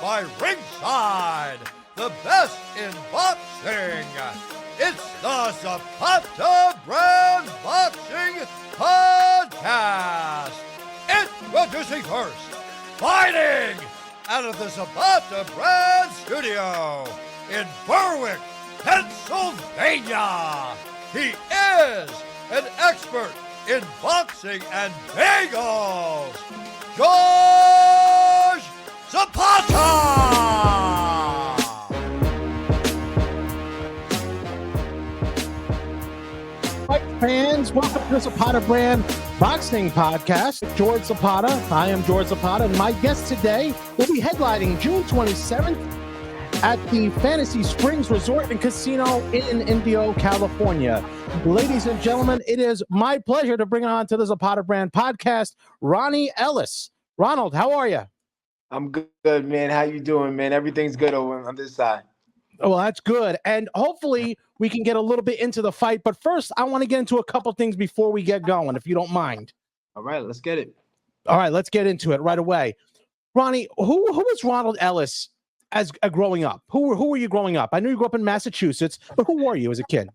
by ringside, the best in boxing. It's the Zapata Brand Boxing Podcast. Introducing first, fighting out of the Zapata Brand Studio in Berwick, Pennsylvania. He is an expert in boxing and bagels, George Zapata! Fight fans, welcome to the Zapata Brand Boxing Podcast. George Zapata. I am George Zapata, and my guest today will be headlining June 27th at the Fantasy Springs Resort and Casino in Indio, California. Ladies and gentlemen, it is my pleasure to bring on to the Zapata Brand Podcast, Ronnie Ellis. Ronald, how are you? I'm good, man. How you doing, man? Everything's good over on this side. Well, that's good. And hopefully we can get a little bit into the fight. But first, I want to get into a couple things before we get going, if you don't mind. All right, let's get it. All right, let's get into it right away. Ronnie, who was Ronald Ellis as growing up? Who were you growing up? I knew you grew up in Massachusetts, but who were you as a kid?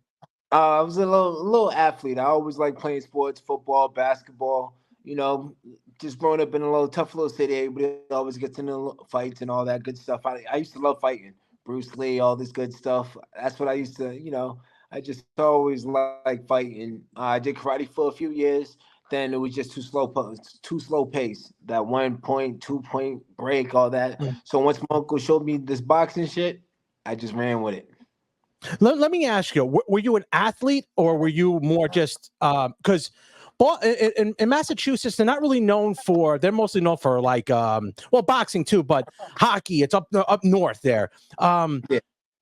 I was a little athlete. I always liked playing sports, football, basketball. You know, just growing up in a tough little city, everybody always gets into fights and all that good stuff. I used to love fighting. Bruce Lee, all this good stuff. That's what I used to, I just always liked fighting. I did karate for a few years. Then it was just too slow pace. That 1 point, 2 point break, all that. So once my uncle showed me this boxing shit, I just ran with it. Let me ask you, were you an athlete or were you more just because in Massachusetts, they're mostly known for like, boxing too, but hockey, it's up north there. Yeah.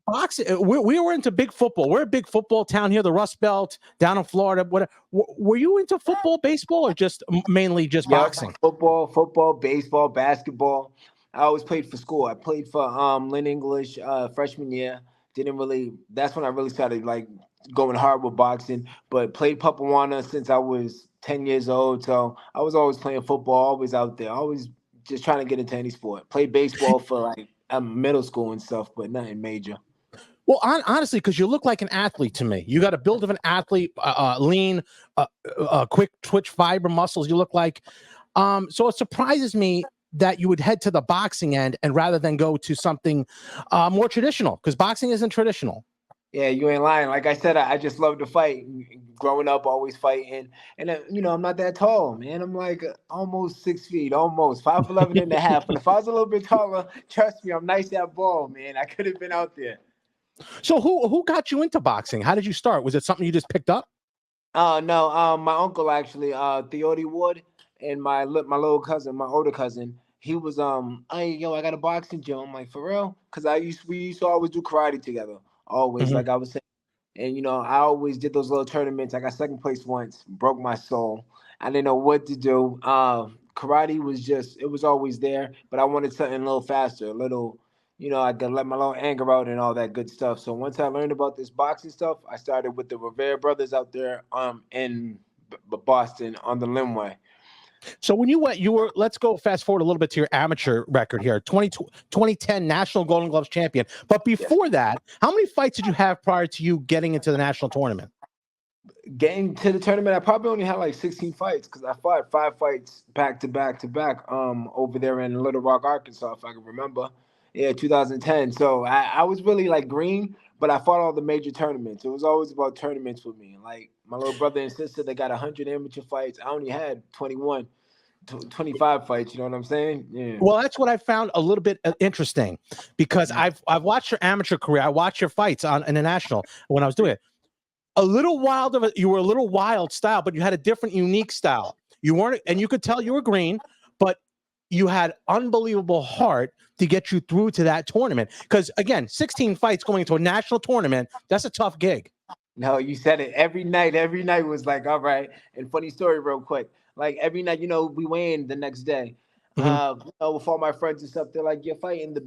Boxing, we were into big football. We're a big football town here, the Rust Belt, down in Florida. Were you into football, baseball, or just mainly just boxing? Football, baseball, basketball. I always played for school. I played for Lynn English freshman year. That's when I really started like going hard with boxing, but played Papawana since I was 10 years old. So I was always playing football, always out there, always just trying to get into any sport. Played baseball for like middle school and stuff, but nothing major. Well, honestly, because you look like an athlete to me. You got a build of an athlete, lean, quick twitch fiber muscles. You look like. So it surprises me that you would head to the boxing end and rather than go to something more traditional, because boxing isn't traditional. Yeah, you ain't lying. Like I said, I just love to fight. Growing up, always fighting. And, I'm not that tall, man. I'm like almost 6 feet, almost 5'11" and a half. But if I was a little bit taller, trust me, I'm nice at ball, man. I could have been out there. So who got you into boxing? How did you start? Was it something you just picked up? No, my uncle actually, Theody Wood, and my little cousin, my older cousin, he was I got a boxing gym. I'm like, for real? Because we used to always do karate together. Always, like I was saying. And I always did those little tournaments. I got second place once, broke my soul. I didn't know what to do. Karate was always there, but I wanted something a little faster, a little. I could let my little anger out and all that good stuff. So once I learned about this boxing stuff, I started with the Rivera brothers out there in Boston on the Linway. So when let's go fast forward a little bit to your amateur record here, 2010 National Golden Gloves champion. But before that, how many fights did you have prior to you getting into the national tournament? Getting to the tournament, I probably only had like 16 fights because I fought 5 fights back to back over there in Little Rock, Arkansas, if I can remember. Yeah, 2010. So I was really like green, but I fought all the major tournaments. It was always about tournaments with me. Like my little brother and sister, they got 100 amateur fights. I only had 25 fights. You know what I'm saying? Yeah. Well, that's what I found a little bit interesting because I've watched your amateur career. I watched your fights in the national when I was doing it. You were a little wild style, but you had a different, unique style. You weren't, and you could tell you were green, but you had unbelievable heart to get you through to that tournament. Because again, 16 fights going into a national tournament, that's a tough gig. No, you said it. Every night was like, all right. And funny story real quick. Like every night, we weigh in the next day. With all my friends and stuff, they're like, you're fighting the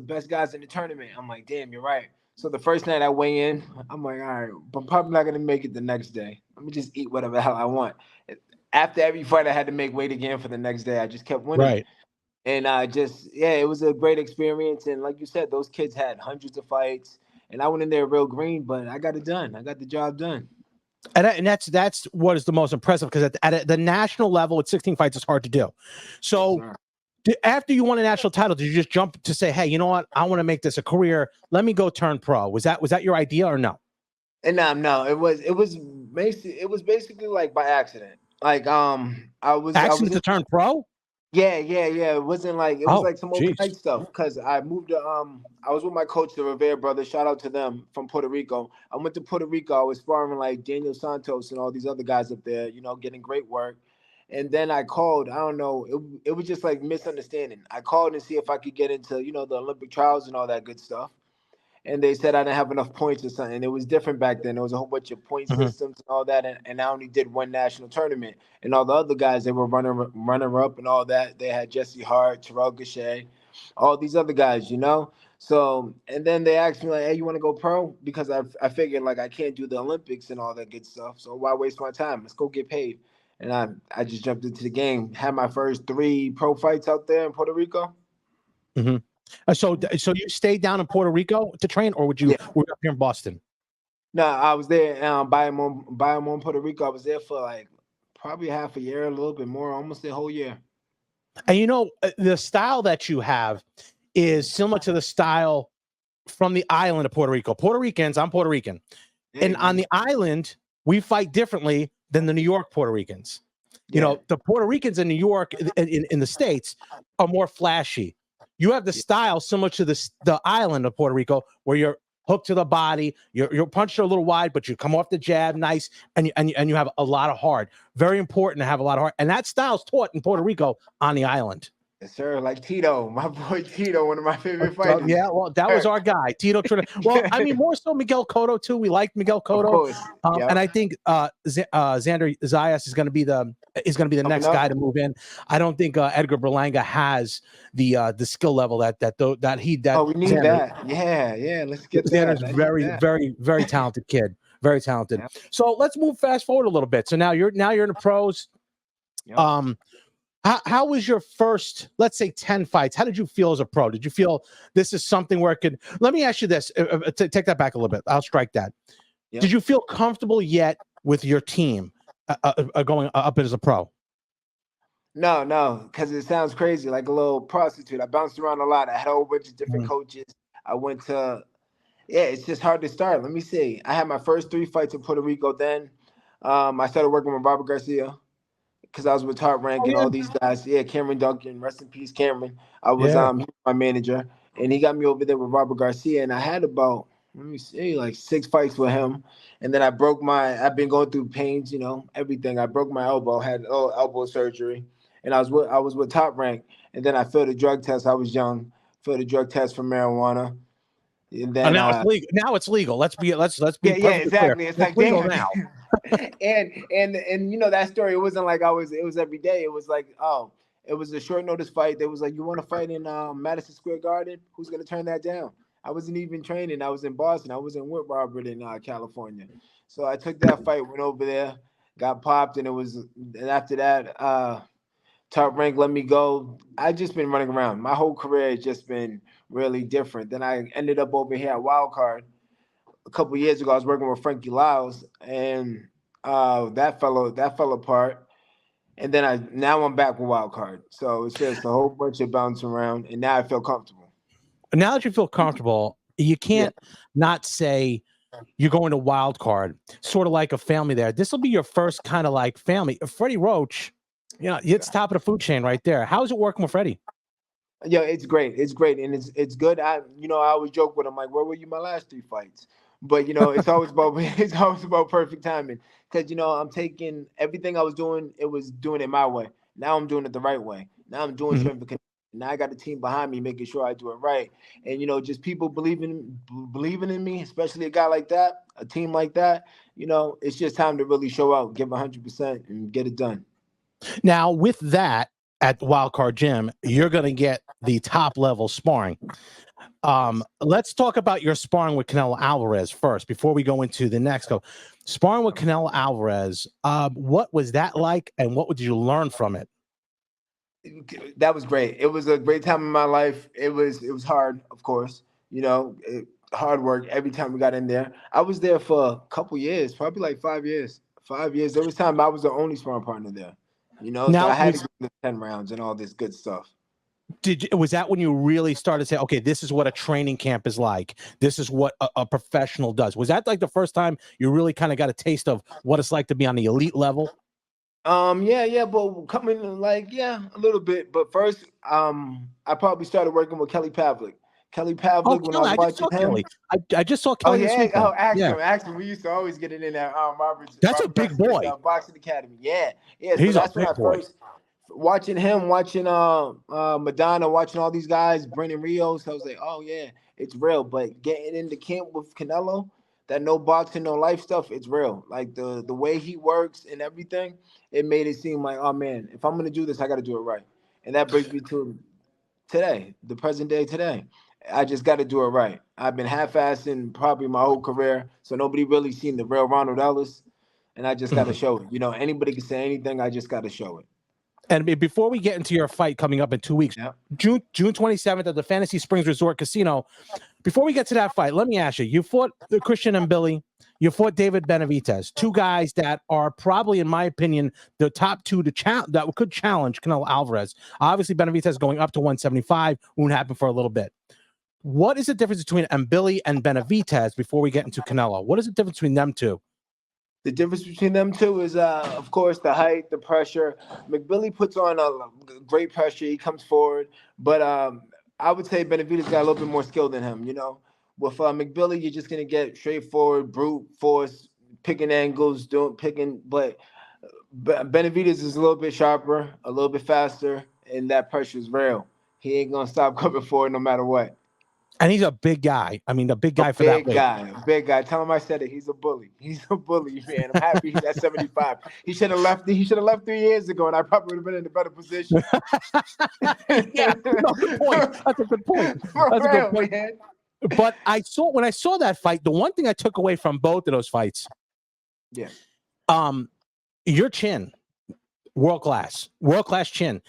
best guys in the tournament. I'm like, damn, you're right. So the first night I weigh in, I'm like, all right, but I'm probably not going to make it the next day. Let me just eat whatever the hell I want. After every fight, I had to make weight again for the next day. I just kept winning. Right. And it was a great experience. And like you said, those kids had hundreds of fights, and I went in there real green, but I got it done. I got the job done. And that's what is the most impressive, because at the national level with 16 fights, it's hard to do. Yes, So sir. after you won a national title, did you just jump to say, hey, you know what? I want to make this a career. Let me go turn pro. Was that your idea or no? And no, it was basically like by accident. Like I was Accident in. to turn pro? Yeah. It wasn't like it was Oh, like some geez. overnight stuff because I moved to I was with my coach, the Rivera brothers. Shout out to them from Puerto Rico. I went to Puerto Rico. I was sparring like Daniel Santos and all these other guys up there. Getting great work. And then I called. I don't know. It was just like misunderstanding. I called and see if I could get into the Olympic trials and all that good stuff, and they said I didn't have enough points or something. It was different back then. There was a whole bunch of point Mhm. systems and all that, and I only did one national tournament. And all the other guys, they were runner up and all that. They had Jesse Hart, Terrell Gachet, all these other guys. So, and then they asked me like, "Hey, you want to go pro?" Because I figured like I can't do the Olympics and all that good stuff. So why waste my time? Let's go get paid. And I just jumped into the game. Had my first 3 pro fights out there in Puerto Rico. Mhm. So you stayed down in Puerto Rico to train, or were you up here in Boston? No, I was there Bayamon, Puerto Rico. I was there for like probably half a year, a little bit more, almost the whole year. And the style that you have is similar to the style from the island of Puerto Rico. Puerto Ricans, I'm Puerto Rican. And on the island, we fight differently than the New York Puerto Ricans. Yeah. The Puerto Ricans in New York, in the States, are more flashy. You have the style similar to the island of Puerto Rico, where you're hooked to the body, your punches are a little wide, but you come off the jab nice, and you have a lot of heart. Very important to have a lot of heart. And that style's taught in Puerto Rico on the island. Yes, sir. Like Tito, my boy Tito, one of my favorite fighters. Yeah, well, that was our guy, Tito. Well, I mean, more so Miguel Cotto too. We liked Miguel Of Cotto, course. and Yep. I think Xander Zayas is going to be the Coming next up. guy to move in. I don't think Edgar Berlanga has the skill level that Oh, we need Xander. that. Yeah. Let's get Xander's that. I need very, that. very, very talented kid. Very talented. Yep. So let's move fast forward a little bit. So now you're in the pros. Yep. How was your first, let's say, 10 fights? How did you feel as a pro? Did you feel this is something where it could, let me ask you this, take that back a little bit. I'll strike that. Yep. Did you feel comfortable yet with your team going up as a pro? No, because it sounds crazy, like a little prostitute. I bounced around a lot. I had a whole bunch of different coaches. I went to, it's just hard to start. Let me see. I had my first 3 fights in Puerto Rico then. I started working with Robert Garcia because I was with Top Rank Oh, and yeah. all these guys. Yeah, Cameron Duncan, rest in peace, Cameron. I was Yeah. he was my manager, and he got me over there with Robert Garcia, and I had about, let me see, like 6 fights with him, and then I've been going through pains, everything. I broke my elbow, had elbow surgery, and I was with Top Rank, and then I failed a drug test. I was young, failed a drug test for marijuana, and then Now it's legal. Now it's legal. Let's be yeah, perfectly clear. exactly. It's It's like legal damn. now. And that story, it wasn't like it was every day. It was like, oh, it was a short notice fight. They was like, you want to fight in Madison Square Garden? Who's gonna turn that down? I wasn't even training. I was in Boston. I wasn't with Robert in California. So I took that fight, went over there, got popped, and after that, Top Rank let me go. I just been running around. My whole career has just been really different. Then I ended up over here at Wild Card a couple years ago. I was working with Frankie Lyles, and that fell apart. And then now I'm back with Wild Card. So it's just a whole bunch of bouncing around, and now I feel comfortable. Now that you feel comfortable, you Yeah, can't not say you're going to Wild Card, sort of like a family there. This will be your first kind of like family. Freddie Roach, it's top of the food chain right there. How's it working with Freddie? yeah, it's great. It's great, and it's good. I always joke with him like, "Where were you my last 3 fights?" But it's always about it's always about perfect timing because I'm taking everything I was doing. It was doing it my way. Now I'm doing it the right way. Now I'm doing Mhm. strength and conditioning. Now I got a team behind me making sure I do it right, and just people believing in me, especially a guy like that, a team like that. It's just time to really show out, give 100%, and get it done. Now, with that at the Wild Card Gym, you're going to get the top level sparring. Let's talk about your sparring with Canelo Alvarez first before we go into the next. Go sparring with Canelo Alvarez. What was that like, and what did you learn from it? That was great. It was a great time in my life. It was hard, of course. Hard work every time we got in there. I was there for a couple years, probably like 5 years. 5 years. There was time I was the only sparring partner there. So I Now, had to get the 10 rounds and all this good stuff. was that when you really started to say, okay, this is what a training camp is like? This is what a professional does? Was that like the first time you really kind of got a taste of what it's like to be on the elite level? Yeah, but coming a little bit. But first, I probably started working with Kelly Pavlik. Kelly Oh, Pavlik when I Kelly, was I just watching saw him. Kelly. I just saw Oh Kelly this yeah, weekend. ask him. We used to always get it in there. That's a big boy. Boxing Academy. Yeah. So He's a that's when big I boy. first watching him, watching Madonna, watching all these guys, Brendan Rios. I was like, oh yeah, it's real. But getting in the camp with Canelo, that no boxing, no life stuff, it's real. Like the way he works and everything, it made it seem like, oh man, if I'm gonna do this, I got to do it right. And that brings me to today, the present day today. I just got to do it right. I've been half-assing probably my whole career, so nobody really seen the real Ronald Ellis, and I just got to show it. Anybody can say anything. I just got to show it. And before we get into your fight coming up in 2 weeks, Yep. June 27th at the Fantasy Springs Resort Casino. Before we get to that fight, let me ask you: you fought Christian and Billy, you fought David Benavidez, two guys that are probably, in my opinion, the top two that could challenge Canelo Alvarez. Obviously, Benavidez going up to 175 won't happen for a little bit. What is the difference between Billy and Benavidez before we get into Canelo? What is the difference between them two? The difference between them two is, of course, the height, the pressure. McBilly puts on a great pressure. He comes forward. But I would say Benavidez got a little bit more skill than him, With McBilly, you're just going to get straightforward, brute force, picking angles, picking. But Benavidez is a little bit sharper, a little bit faster, and that pressure is real. He ain't going to stop coming forward no matter what. And he's a big guy. I mean, the big guy for that weight. Big guy. Tell him I said it. He's a bully. He's a bully, man. I'm happy he's at 75. He should have left. He should have left 3 years ago, and I probably would have been in a better position. Yeah, no, good point. That's a good point. That's a good point. Man. But when I saw that fight, the one thing I took away from both of those fights, your chin, world class chin.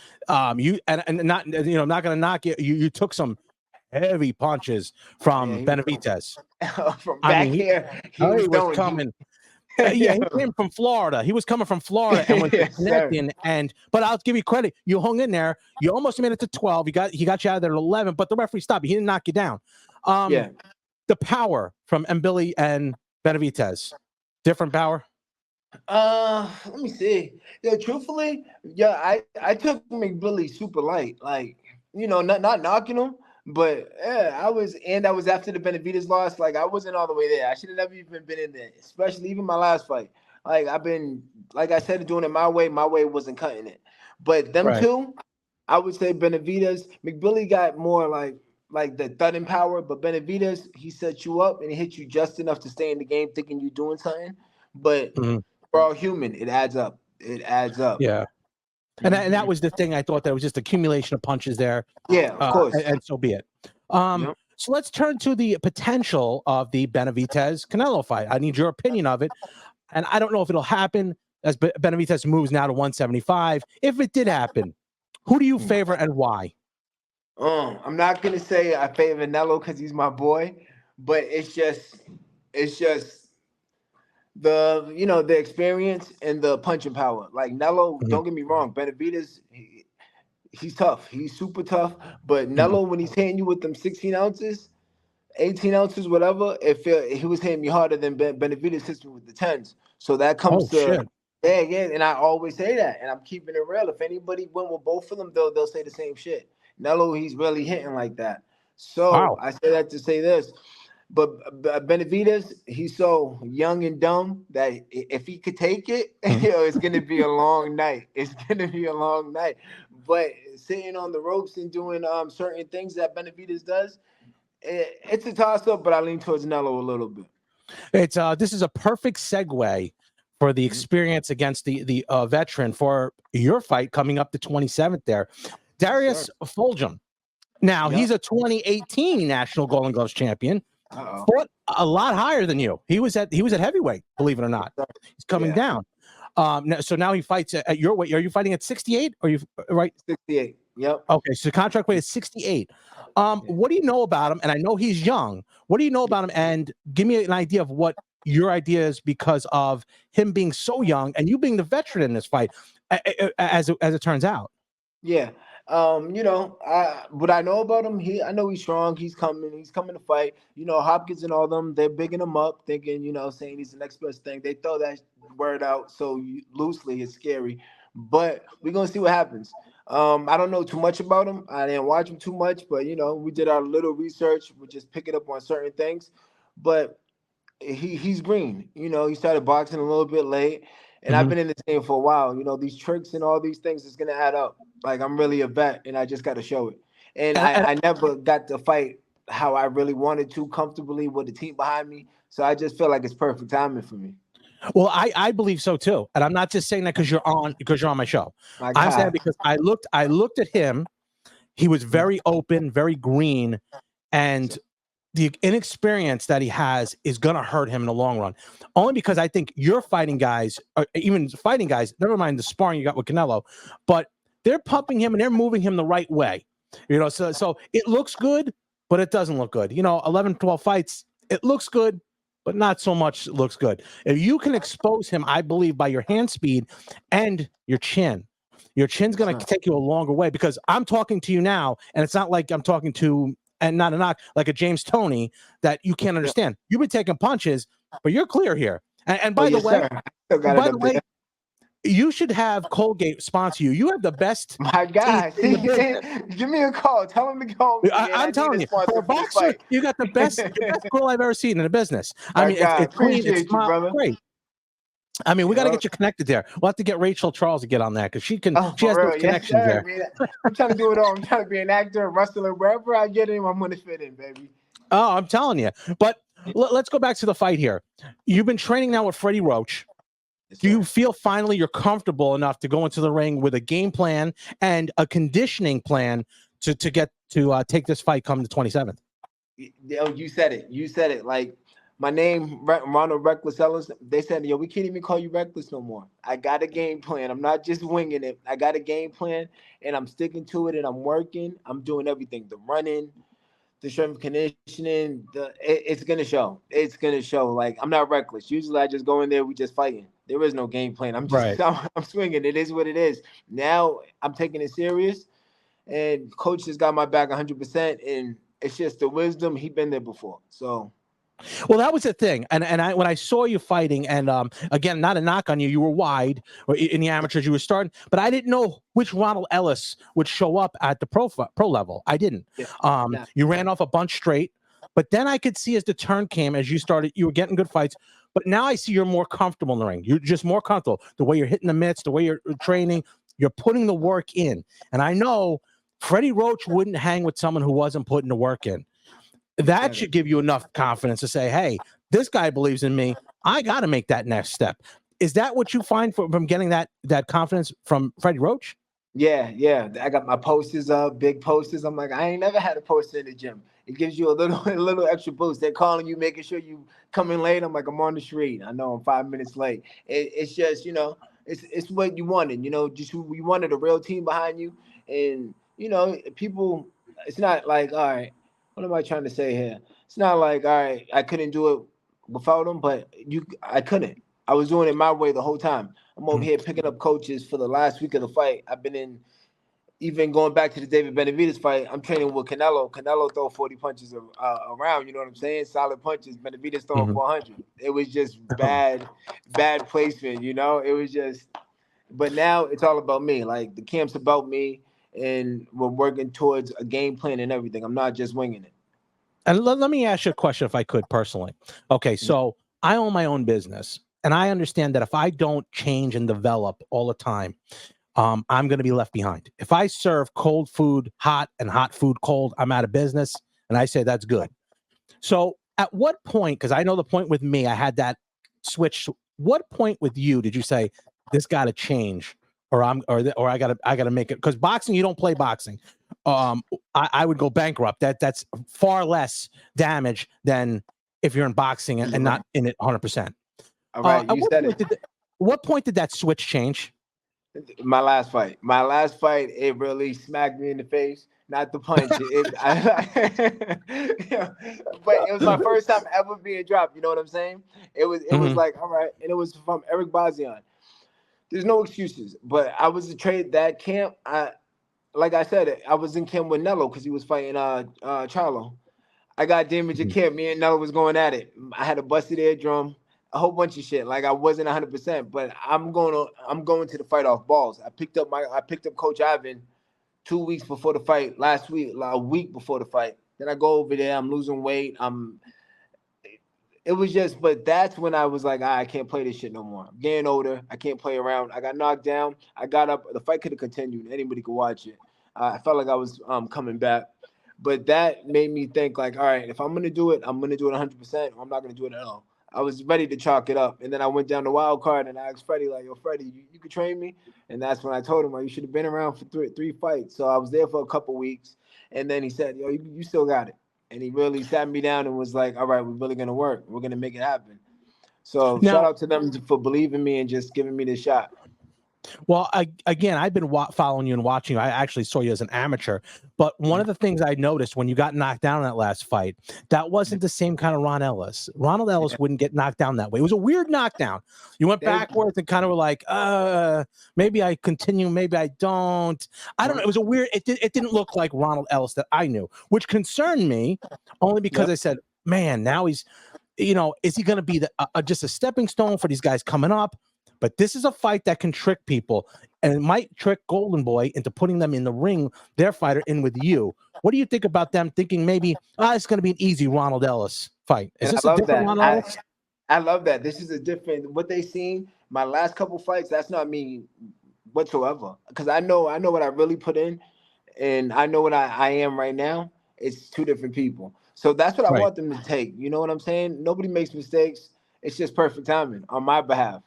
You and not not gonna knock it. You took some heavy punches from Benavidez. From back here, he was coming. He came from Florida. He was coming from Florida and was connecting. But I'll give you credit. You hung in there. You almost made it to 12. He got you out of there at 11. But the referee stopped you. He didn't knock you down. The power from Billy and Benavidez, different power. Let me see. Yeah, truthfully, I took McBilly super light. Like, not knocking him. But I was after the Benavidez loss. Like, I wasn't all the way there. I should have never even been in there, especially even my last fight. Like, I've been, like I said, doing it my way. My way wasn't cutting it. But them two, I would say Benavidez. McBilly got more like the thudding power, but Benavidez, he set you up and he hit you just enough to stay in the game, thinking you're doing something. But we're all human. It adds up. Yeah. And that was the thing. I thought that was just accumulation of punches there. Yeah, of course. And so be it. So let's turn to the potential of the Benavidez Canelo fight. I need your opinion of it. And I don't know if it'll happen as Benavidez moves now to 175. If it did happen, who do you favor and why? I'm not gonna say I favor Canelo because he's my boy, but it's just the experience and the punching power. Like Nello, don't get me wrong, Benavidez, he's tough. He's super tough. But Nello, when he's hitting you with them 16 ounces, 18 ounces, whatever, he was hitting me harder than Benavidez hits me with the 10s. So that comes to and I always say that, and I'm keeping it real. If anybody went with both of them, they'll say the same shit. Nello, he's really hitting like that. So I say that to say this. But Benavidez, he's so young and dumb that if he could take it, it's going to be a long night. It's going to be a long night. But sitting on the ropes and doing certain things that Benavidez does, it's a toss-up, but I lean towards Nello a little bit. This is a perfect segue for the experience against the veteran for your fight coming up the 27th there. Darius Fulgham. Now, he's a 2018 National Golden Gloves champion. Fought a lot higher than you. He was at heavyweight, believe it or not. He's coming down. So now he fights at your weight. Are you fighting at 68? Or you right? 68. Yep. Okay, so contract weight is 68. What do you know about him? And I know he's young. What do you know about him? And give me an idea of what your idea is because of him being so young and you being the veteran in this fight, as it turns out. Yeah. What I know about him, I know he's strong. He's coming to fight. Hopkins and all them, they're bigging him up, thinking, saying he's the next best thing. They throw that word out so loosely, it's scary. But we're gonna see what happens. I don't know too much about him. I didn't watch him too much, but we did our little research. We're just picking up on certain things. But he's green. He started boxing a little bit late, and I've been in this game for a while. These tricks and all these things is gonna add up. Like, I'm really a vet, and I just got to show it. And I never got to fight how I really wanted to, comfortably with the team behind me. So I just feel like it's perfect timing for me. Well, I believe so too, and I'm not just saying that because you're on my show. I'm saying because I looked at him. He was very open, very green, and the inexperience that he has is going to hurt him in the long run. Only because I think you're fighting guys, or even fighting guys, never mind the sparring you got with Canelo, but they're pumping him and they're moving him the right way. So it looks good, but it doesn't look good. 11, 12 fights, it looks good, but not so much looks good. If you can expose him, I believe, by your hand speed and your chin's going to take you a longer way, because I'm talking to you now, and it's not like I'm talking to, and not a knock, like a James Toney that you can't understand. You've been taking punches, but you're clear here. And by the way, you should have Colgate sponsor you. You have the best. My guy, give me a call. Tell him to call me. I'm telling you, for a boxer, you got the best girl I've ever seen in the business. I mean, it's clean, it's smart, great. I mean, we got to get you connected there. We'll have to get Rachel Charles to get on that because she has those connections there. Man. I'm trying to do it all. I'm trying to be an actor, a wrestler, wherever I get in, I'm going to fit in, baby. Oh, I'm telling you. But let's go back to the fight here. You've been training now with Freddie Roach. Do you feel finally you're comfortable enough to go into the ring with a game plan and a conditioning plan to take this fight come the 27th? You said it. You said it. Like, my name, Ronald Reckless Ellis, they said, we can't even call you Reckless no more. I got a game plan. I'm not just winging it. I got a game plan, and I'm sticking to it, and I'm working. I'm doing everything. The running, the strength conditioning, it's going to show. It's going to show. Like, I'm not reckless. Usually I just go in there, we just fighting. There is no game plan. I'm swinging. It is what it is. Now I'm taking it serious, and coach has got my back 100%, and it's just the wisdom. He's been there before, so. Well, that was the thing, and when I saw you fighting, and again, not a knock on you, you were wide, or in the amateurs you were starting, but I didn't know which Ronald Ellis would show up at the pro level. I didn't. You ran off a bunch straight, but then I could see as the turn came, as you were getting good fights. But now I see you're more comfortable in the ring. You're just more comfortable. The way you're hitting the mitts, the way you're training, you're putting the work in. And I know Freddie Roach wouldn't hang with someone who wasn't putting the work in. That should give you enough confidence to say, hey, this guy believes in me. I got to make that next step. Is that what you find from getting that confidence from Freddie Roach? Yeah. I got my posters up, big posters. I'm like, I ain't never had a poster in the gym. It gives you a little extra boost. They're calling you, making sure you come in late. I'm like, I'm on the street. I know I'm 5 minutes late. It's just, it's what you wanted. Just who you wanted, a real team behind you. And, people, it's not like, all right, what am I trying to say here? It's not like, all right, I couldn't do it without them, but I couldn't. I was doing it my way the whole time. I'm over here picking up coaches for the last week of the fight. I've been in, even going back to the David Benavidez fight, I'm training with Canelo. Canelo throw 40 punches around, you know what I'm saying? Solid punches. Benavidez throwing 400. It was just bad placement, It was just, but now it's all about me. Like, the camp's about me, and we're working towards a game plan and everything. I'm not just winging it. And let me ask you a question, if I could, personally. Okay, so I own my own business, and I understand that if I don't change and develop all the time, I'm going to be left behind. If I serve cold food hot and hot food cold, I'm out of business, and I say that's good. So at what point, because I know the point with me, I had that switch. What point with you did you say this got to change, or I gotta make it? Because boxing, you don't play boxing. I would go bankrupt. That's far less damage than if you're in boxing and not in it 100%. All right, you said it. what point did that switch change? My last fight, it really smacked me in the face. Not the punch, yeah, but it was my first time ever being dropped. You know what I'm saying? It was Mhm. like, all right, and it was from Eric Bazian. There's no excuses, but I was trade that camp. Like I said, I was in camp with Nello because he was fighting Charlo. I got damaged at camp. Me and Nello was going at it. I had a busted eardrum, a whole bunch of shit. Like I wasn't 100%, but I'm going to the fight off balls. I picked up Coach Ivan 2 weeks before the fight. Last week, like a week before the fight. Then I go over there. I'm losing weight. It was just, but that's when I was like, I can't play this shit no more. I'm getting older. I can't play around. I got knocked down. I got up. The fight could have continued. Anybody could watch it. I felt like I was coming back. But that made me think like, all right, if I'm going to do it, I'm going to do it 100%. I'm not going to do it at all. I was ready to chalk it up. And then I went down the wild card and I asked Freddie, like, yo, Freddie, you could train me? And that's when I told him, like, you should have been around for three fights. So I was there for a couple weeks. And then he said, yo, you still got it. And he really sat me down and was like, all right, we're really going to work. We're going to make it happen. So shout out to them for believing me and just giving me the shot. Well, again, I've been following you and watching you. I actually saw you as an amateur. But one of the things I noticed when you got knocked down in that last fight, that wasn't the same kind of Ron Ellis. Ronald Ellis wouldn't get knocked down that way. It was a weird knockdown. You went backwards and kind of were like, maybe I continue, maybe I don't. I don't know. It was a weird, it didn't look like Ronald Ellis that I knew, which concerned me only because I said, man, now he's, is he going to be just a stepping stone for these guys coming up? But this is a fight that can trick people, and it might trick Golden Boy into putting them in the ring, their fighter, in with you. What do you think about them thinking maybe, it's going to be an easy Ronald Ellis fight? Is this a different Ronald Ellis? I love that. This is a different, what they seen, my last couple fights, that's not me whatsoever. Because I know what I really put in, and I know what I am right now. It's two different people. So that's what I want them to take. You know what I'm saying? Nobody makes mistakes. It's just perfect timing on my behalf.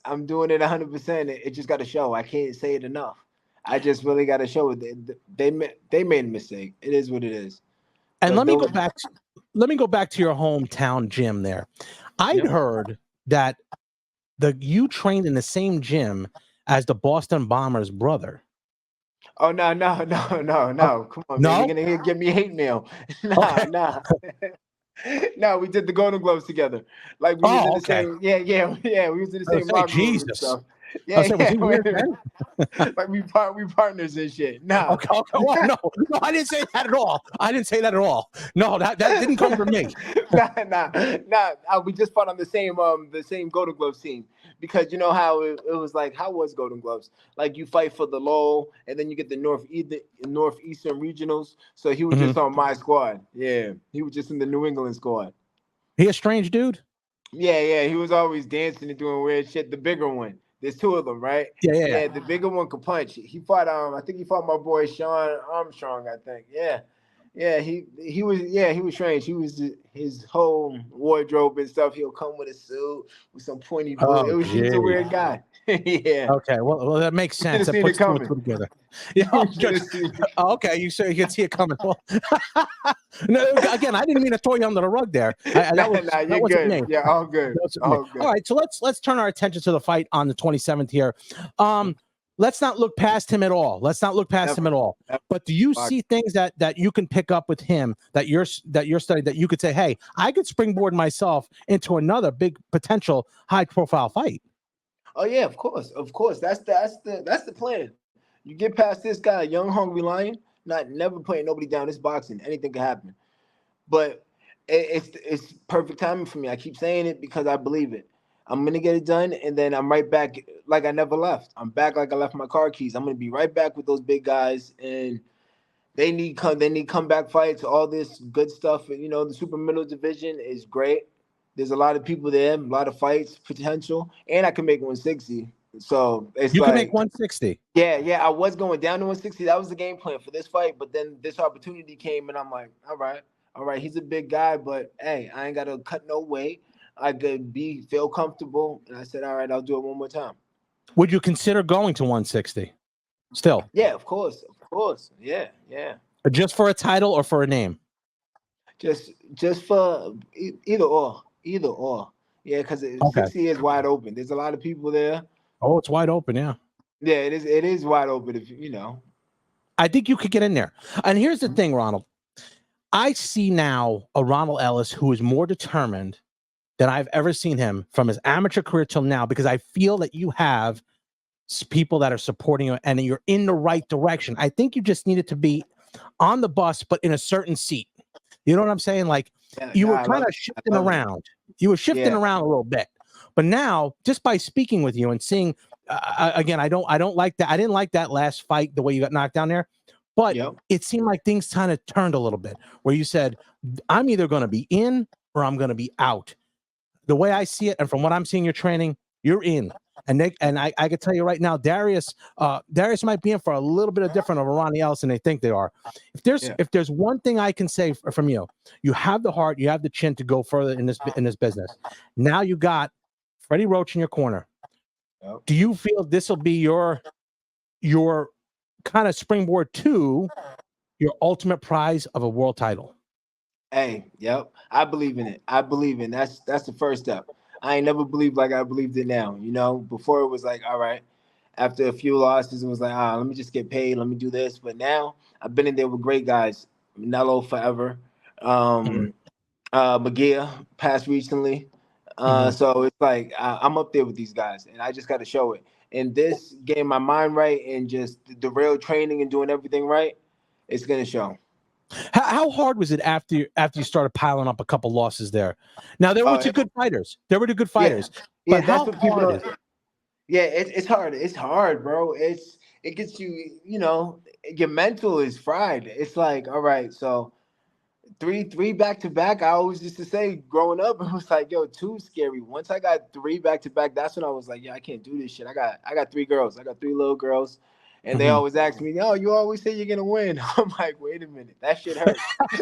I'm doing it 100%. It just got to show. I can't say it enough. I just really got to show it. They made a mistake. It is what it is. And let me go back to your hometown gym there. I'd heard that you trained in the same gym as the Boston Bombers' brother. Oh no! Come on, man. You're gonna give me hate mail. Nah. No, we did the Golden Gloves together. Like we was in the same. Yeah. We was in the same locker room and stuff. Yeah. Like we partners and shit. Nah. Okay. Well, no, I didn't say that at all. No, that didn't come from me. Nah. We just fought on the same Golden Gloves team. Because you know how it was like, how was Golden Gloves? Like you fight for the low, and then you get the Northeastern regionals. So he was just on my squad. Yeah, he was just in the New England squad. He a strange dude? Yeah. He was always dancing and doing weird shit. The bigger one. There's two of them, right? Yeah. The bigger one could punch. He fought. I think he fought my boy Sean Armstrong. I think. Yeah, he was strange. He was his whole wardrobe and stuff. He'll come with a suit with some pointy boots. He's a weird guy. Yeah. Okay. Well, that makes sense. That puts two together. Yeah. Okay. You can see it coming. Well, no, again, I didn't mean to throw you under the rug there. That wasn't me. Yeah, all good. All right. So let's turn our attention to the fight on the 27th here. Let's not look past him at all. But do you see things that you can pick up with him that you're studying that you could say, hey, I could springboard myself into another big potential high profile fight? Oh yeah, of course. That's the plan. You get past this guy, young hungry lion, never putting nobody down. This boxing, anything can happen. But it's perfect timing for me. I keep saying it because I believe it. I'm going to get it done, and then I'm right back like I never left. I'm back like I left my car keys. I'm going to be right back with those big guys, and they need comeback fights, all this good stuff. The super middle division is great. There's a lot of people there, a lot of fights, potential, and I can make 160. So you can make 160. Yeah. I was going down to 160. That was the game plan for this fight, but then this opportunity came, and I'm like, all right. He's a big guy, but hey, I ain't got to cut no weight. I could feel comfortable, and I said, all right, I'll do it one more time. Would you consider going to 160 still? Yeah, of course. Yeah. Just for a title or for a name? Just for either or. Yeah, because Okay. 60 is wide open. There's a lot of people there. Oh, it's wide open. Yeah. Yeah, it is. It is wide open. If you know. I think you could get in there. And here's the thing, Ronald. I see now a Ronald Ellis who is more determined than I've ever seen him from his amateur career till now, because I feel that you have people that are supporting you and you're in the right direction. I think you just needed to be on the bus, but in a certain seat. You know what I'm saying? Like Yeah, you nah, were I kind love of it. I shifting love it. around. You were shifting Yeah. around a little bit, but now just by speaking with you and seeing, again, I don't like that. I didn't like that last fight, the way you got knocked down there, but Yep. it seemed like things kind of turned a little bit where you said, I'm either going to be in or I'm going to be out. The way I see it, and from what I'm seeing your training, you're in. And I can tell you right now, Darius might be in for a little bit of different of a Ronnie Ellis than they think they are. If there's one thing I can say from you, you have the heart, you have the chin to go further in this business. Now you got Freddie Roach in your corner. Yep. Do you feel this will be your kind of springboard to your ultimate prize of a world title? Hey, yep. I believe in it. I believe in that's the first step. I ain't never believed like I believed it now. You know, before it was like, all right. After a few losses, it was like, let me just get paid. Let me do this. But now I've been in there with great guys. Nello forever. Mhm. McGear passed recently. Mhm. So it's like I'm up there with these guys, and I just got to show it. And this, getting my mind right and just the real training and doing everything right, it's gonna show. How hard was it after you started piling up a couple losses there? Now there were Oh, two good fighters. There were two good yeah, fighters. yeah. But That's how what people hard don't. is it? Yeah, it's hard. It's hard, bro. It gets you. You know, your mental is fried. It's like, all right, so three back to back. I always used to say growing up, it was like, yo, too scary. Once I got three back to back, that's when I was like, yeah, I can't do this shit. I got three girls. I got three little girls. And they Mhm. always ask me, "Oh, you always say you're gonna win." I'm like, "Wait a minute, that shit hurt." So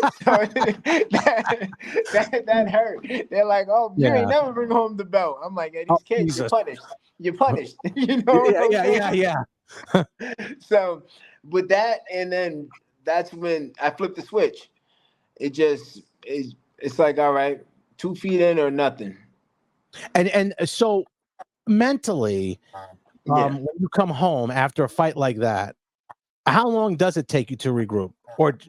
that hurt. They're like, "Oh, you ain't Yeah. never bring home the belt." I'm like, "Yeah, Oh, these kids, you're Jesus. punished. You're punished." You know what Yeah, I'm yeah, yeah, saying? yeah. So with that, and then that's when I flipped the switch. It just it's like, all right, 2 feet in or nothing. And so mentally, Yeah. when you come home after a fight like that, how long does it take you to regroup?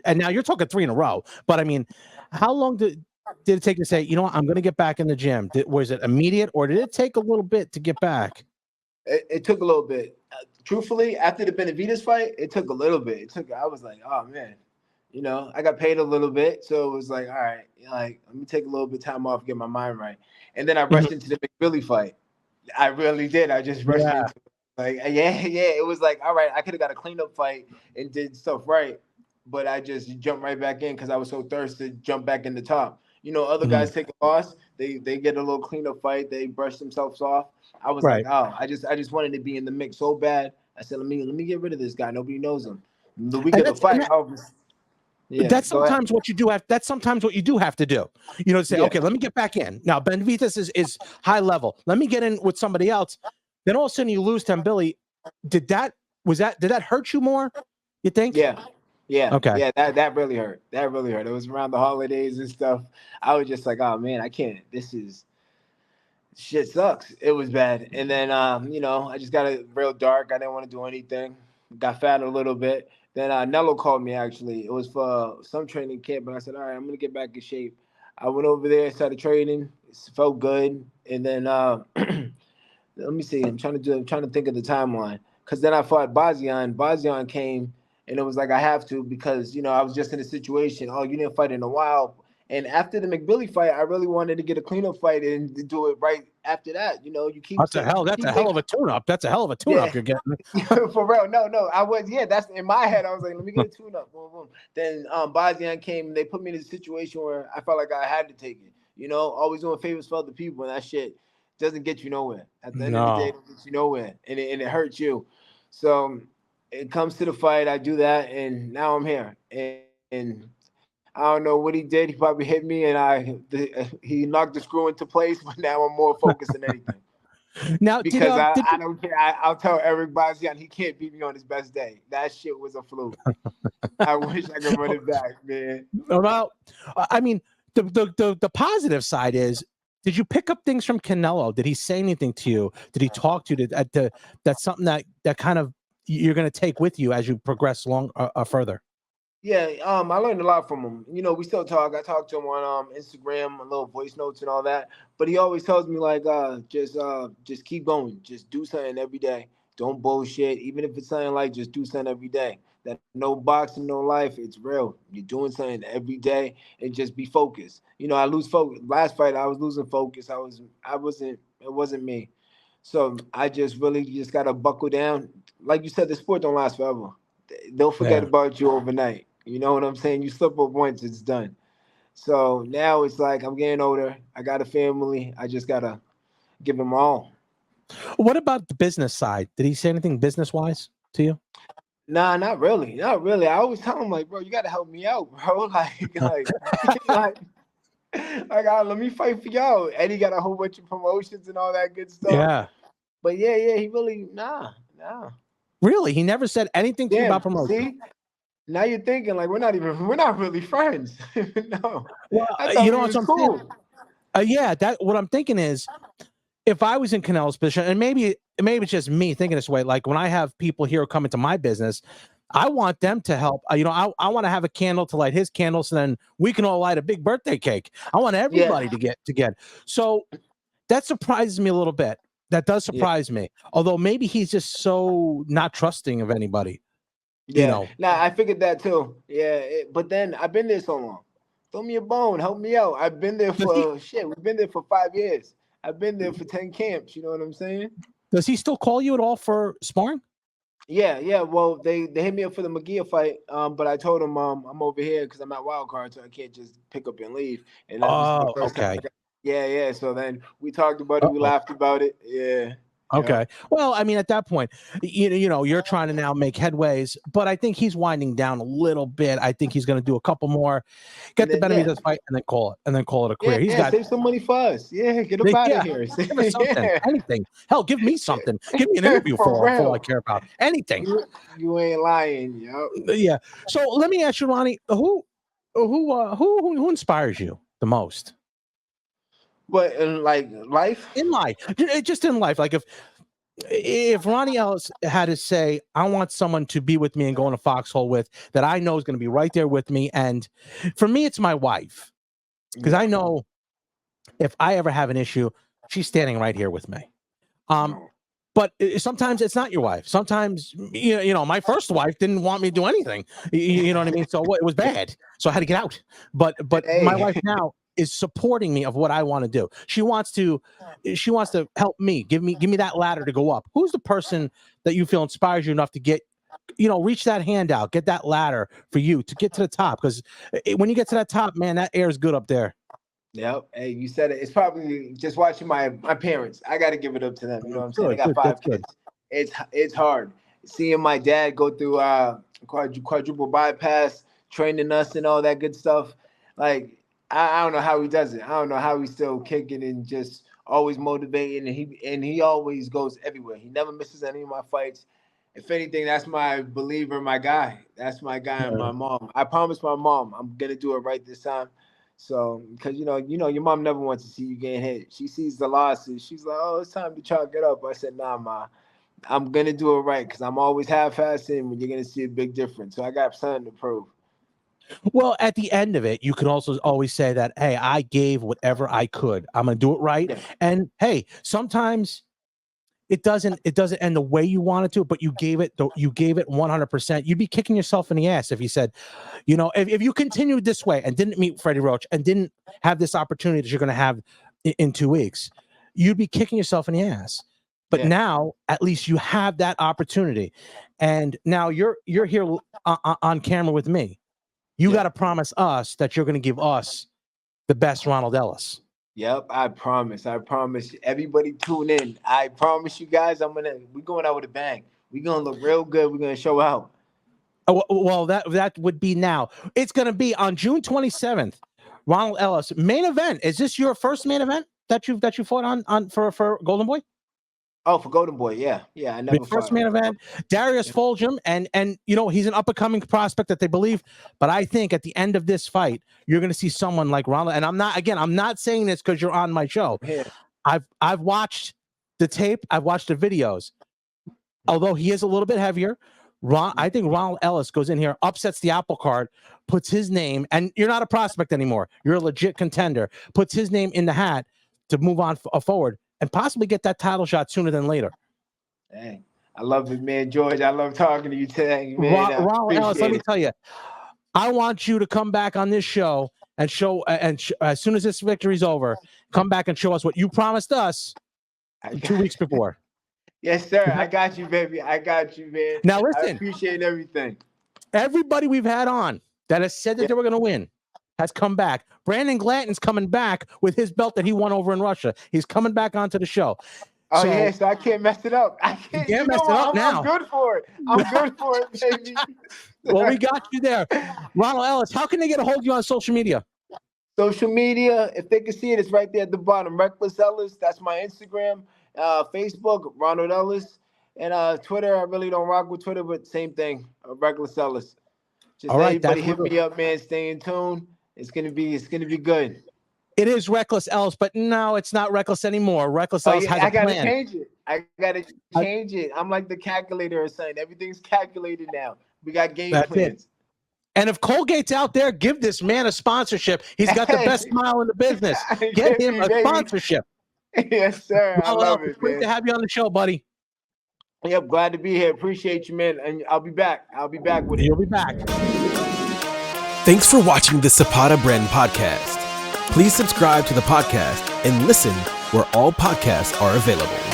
And now you're talking three in a row, but I mean, how long did it take to say, you know what, I'm going to get back in the gym? Was it immediate, or did it take a little bit to get back? It took a little bit. Truthfully, after the Benavides fight, it took a little bit. I was like, oh man, I got paid a little bit, so it was like, all right, like let me take a little bit of time off, get my mind right, and then I Mhm. rushed into the McBilly fight. I really did. I just rushed Yeah. into it. Like, yeah. It was like, all right, I could have got a cleanup fight and did stuff right, but I just jumped right back in because I was so thirsty to jump back in the top. Other Mhm. guys take a loss, they get a little cleanup fight, they brush themselves off. I was like, Right. oh, I just wanted to be in the mix so bad. I said, let me get rid of this guy. Nobody knows him. The week And of the that's fight, yeah, that's go ahead. sometimes what you do have. That's sometimes what you do have to do. Say, Yeah, okay, let me get back in. Now, Benavides is high level. Let me get in with somebody else. Then all of a sudden you lose to Billy. Did that hurt you more? You think? yeah, yeah, Okay. yeah. That really hurt. That really hurt. It was around the holidays and stuff. I was just like, oh man, I can't. This is shit sucks. It was bad. And then I just got it real dark. I didn't want to do anything. Got fat a little bit. Then Nello called me actually. It was for some training camp, but I said, all right, I'm gonna get back in shape. I went over there, started training. It felt good. And then let me see. I'm trying to think of the timeline. Cause then I fought Bazian. Bazian came and it was like I have to because I was just in a situation. Oh, you didn't fight in a while. And after the McBilly fight, I really wanted to get a cleanup fight and do it right after that. You keep That's a saying hell. you That's keep a hell of thinking, a tune-up. That's a hell of a yeah, tune-up you're getting. for real. No. I was, yeah, that's in my head. I was like, let me get a tune up. Boom, boom. Then Bazian came and they put me in a situation where I felt like I had to take it. Always doing favors for other people and that shit doesn't get you nowhere. At the end of the day, No. it don't get you nowhere. And it hurts you. So it comes to the fight, I do that, and now I'm here. And I don't know what he did. He probably hit me, and he knocked the screw into place. But now I'm more focused than anything Now, because did I don't care. I'll tell Eric Bazian he can't beat me on his best day. That shit was a fluke. I wish I could run it back, man. well, I mean, the positive side is Did you pick up things from Canelo? Did he say anything to you? Did he talk to you? That's something that kind of you're going to take with you as you progress further. Yeah, I learned a lot from him. You know, we still talk. I talk to him on Instagram, a little voice notes and all that. But he always tells me like, just keep going. Just do something every day. Don't bullshit. Even if it's something like just do something every day. That no boxing, no life. It's real. You're doing something every day and just be focused. You know, I lose focus. Last fight, I was losing focus. I wasn't. It wasn't me. So I just really just gotta buckle down. Like you said, the sport don't last forever. They'll forget Yeah. about you overnight. You know what I'm saying? You slip up once, it's done. So now it's like I'm getting older. I got a family. I just gotta give them all. What about the business side? Did he say anything business wise to you? Nah, not really. Not really. I always tell him like, bro, you gotta help me out, bro. Like, let me fight for y'all. And he got a whole bunch of promotions and all that good stuff. Yeah. But yeah, he really nah. Really? He never said anything to you Damn, about promotion? see? Now you're thinking like we're not really friends. No. Well, I you thought know we what was I'm cool. saying? Yeah, that what I'm thinking is if I was in Canelo's position, and maybe it's just me thinking this way, like when I have people here come into my business, I want them to help. I want to have a candle to light his candles, and then we can all light a big birthday cake. I want everybody Yeah. to get. So that surprises me a little bit. That does Yeah. surprise me. Although maybe he's just so not trusting of anybody. Yeah. Nah, I figured that too. Yeah. But then I've been there so long. Throw me a bone. Help me out. I've been there Does he for shit. We've been there for 5 years. I've been there for 10 camps. You know what I'm saying? does he still call you at all for sparring? Yeah. Well, they hit me up for the McGee fight. But I told them I'm over here because I'm at wild card, so I can't just pick up and leave. And this is the Oh, first time. okay. Yeah. So then we talked about it. We Uh-oh. laughed about it. Yeah. Okay. Well, I mean, at that point, you're trying to now make headways, but I think he's winding down a little bit. I think he's going to do a couple more, get the better of this fight, and then call it a career. He's got save some money for us. Yeah, get up out of here. give us something, anything. Hell, give me something. Give me an interview for all I care about. Anything. You ain't lying, yo. Yeah. So let me ask you, Ronnie, who inspires you the most? But in like life, In life, just in life, like if Ronnie Ellis had to say, I want someone to be with me and go in a foxhole with that I know is going to be right there with me, and for me, it's my wife, because I know if I ever have an issue, she's standing right here with me. But sometimes it's not your wife. Sometimes, my first wife didn't want me to do anything. You know what I mean? So it was bad. So I had to get out. But my wife now is supporting me of what I want to do. She wants to help me, give me that ladder to go up. Who's the person that you feel inspires you enough to get, reach that hand out, get that ladder for you to get to the top? Because when you get to that top, man, that air is good up there. Yep. Hey, you said it. It's probably just watching my parents. I got to give it up to them. You know what I'm saying? I got 5 kids. It's hard seeing my dad go through quadruple bypass, training us and all that good stuff. Like I don't know how he does it. I don't know how he's still kicking and just always motivating. And he always goes everywhere. He never misses any of my fights. If anything, that's my believer, my guy. That's my guy and my mom. I promised my mom I'm gonna do it right this time. So, because your mom never wants to see you getting hit. She sees the losses. She's like, "Oh, it's time to chalk it up." I said, "Nah, ma, I'm gonna do it right because I'm always half-assing when you're gonna see a big difference." So I got something to prove. Well, at the end of it, you can also always say that, hey, I gave whatever I could. I'm gonna do it right. Yeah. And hey, sometimes it doesn't end the way you wanted to, but you gave it 100%. You'd be kicking yourself in the ass if you said, if you continued this way and didn't meet Freddie Roach and didn't have this opportunity that you're going to have in 2 weeks, you'd be kicking yourself in the ass. But now at least you have that opportunity, and now you're here on camera with me. You got to promise us that you're going to give us the best Ronald Ellis. Yep, I promise. Everybody tune in. I promise you guys, we're going out with a bang. We're gonna look real good. We're gonna show out. Well, that would be now. It's gonna be on June 27th. Ronald Ellis main event. Is this your first main event that you fought on for Golden Boy? Oh, for Golden Boy, yeah. I The never first fought. main event, Darius Fulgham, and he's an up and coming prospect that they believe. But I think at the end of this fight, you're going to see someone like Ronald. And I'm not saying this because you're on my show. Yeah. I've watched the tape, I've watched the videos. Although he is a little bit heavier, I think Ronald Ellis goes in here, upsets the apple cart, puts his name, and you're not a prospect anymore. You're a legit contender. Puts his name in the hat to move on forward and possibly get that title shot sooner than later. Dang. I love it, man. George, I love talking to you today, man. Ronald Ellis, let me tell you, I want you to come back on this show and show, as soon as this victory's over, come back and show us what you promised us 2 weeks before. Yes, sir. I got you, baby. I got you, man. Now, listen. I appreciate everything. Everybody we've had on that has said that they were going to win has come back. Brandon Glanton's coming back with his belt that he won over in Russia. He's coming back onto the show. Oh, yeah, so I can't mess it up. I can't mess it up now. I'm good for it. I'm good for it, baby. Well, we got you there. Ronald Ellis, how can they get a hold of you on social media? Social media, if they can see it, it's right there at the bottom. Reckless Ellis, that's my Instagram. Facebook, Ronald Ellis. And Twitter, I really don't rock with Twitter, but same thing, Reckless Ellis. Just all right, everybody hit me up, man. Stay in tune. It's gonna be good. It is Reckless Ellis, but no, it's not Reckless anymore. Reckless Ellis has a plan. I gotta change it. I'm like the calculator or something. Everything's calculated now. We got game plans. And if Colgate's out there, give this man a sponsorship. He's got the best smile in the business. Get him a sponsorship. Yes, sir. I love it, great to have you on the show, buddy. Yep, glad to be here. Appreciate you, man. And I'll be back. With it. You'll be back. Thanks for watching the Zapata Brand Podcast. Please subscribe to the podcast and listen where all podcasts are available.